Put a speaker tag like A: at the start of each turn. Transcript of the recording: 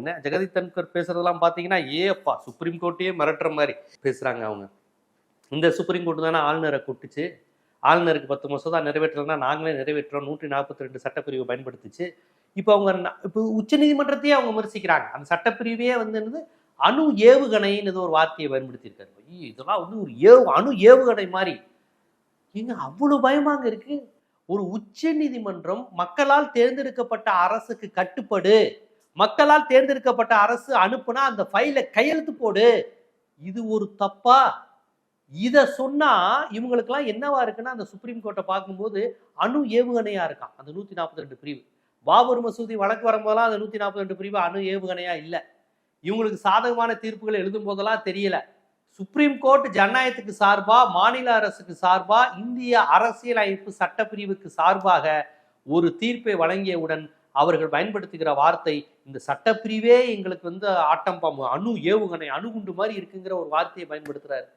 A: என்ன ஜெகதீப் தன்கர் பேசுறதெல்லாம் பார்த்தீங்கன்னா ஏப்பா சுப்ரீம் கோர்ட்டையே மிரட்டுற மாதிரி பேசுகிறாங்க அவங்க. இந்த சுப்ரீம் கோர்ட் தானே ஆளுநரை கூட்டுச்சு, ஆளுநருக்கு 10 மசோதா நிறைவேற்றலைன்னா நாங்களே நிறைவேற்றோம் 142 சட்டப்பிரிவை பயன்படுத்துச்சு. இப்போ அவங்க இப்போ உச்சநீதிமன்றத்தையே அவங்க விமர்சிக்கிறாங்க. அந்த சட்டப்பிரிவையே என்னது அணு ஏவுகணைன்னு ஏதோ ஒரு வார்த்தையை பயன்படுத்தியிருக்காரு. இதெல்லாம் ஒரு அணு ஏவுகணை மாதிரி. ஏங்க அவ்வளவு பயமாங்க இருக்கு? ஒரு உச்ச நீதிமன்றம் மக்களால் தேர்ந்தெடுக்கப்பட்ட அரசுக்கு கட்டுப்படு, மக்களால் தேர்ந்தெடுக்கப்பட்ட அரசு அனுப்புனா அந்த ஃபைலை கையெழுத்து போடு, இது ஒரு தப்பா? இத சொன்னா இவங்களுக்கெல்லாம் என்னவா இருக்குன்னா, அந்த சுப்ரீம் கோர்ட்டை பார்க்கும்போது அணு ஏவுகணையா இருக்கான் அந்த 142 பிரிவு. பாபர் மசூதி வழக்கு வரும்போதெல்லாம் அந்த 142 பிரிவு அணு ஏவுகணையா இல்ல. இவங்களுக்கு சாதகமான தீர்ப்புகள் எழுதும் போதெல்லாம் தெரியல. சுப்ரீம் கோர்ட் ஜனநாயகத்துக்கு சார்பா, மாநில அரசுக்கு சார்பா, இந்திய அரசியலமைப்பு சட்டப்பிரிவுக்கு சார்பாக ஒரு தீர்ப்பை வழங்கியவுடன் அவர்கள் பயன்படுத்துகிற வார்த்தை இந்த சட்டப்பிரிவே எங்களுக்கு ஆட்டம் பாம்பு, அணு ஏவுகணை, அணுகுண்டு மாதிரி இருக்குங்கிற ஒரு வார்த்தையை பயன்படுத்துறாரு.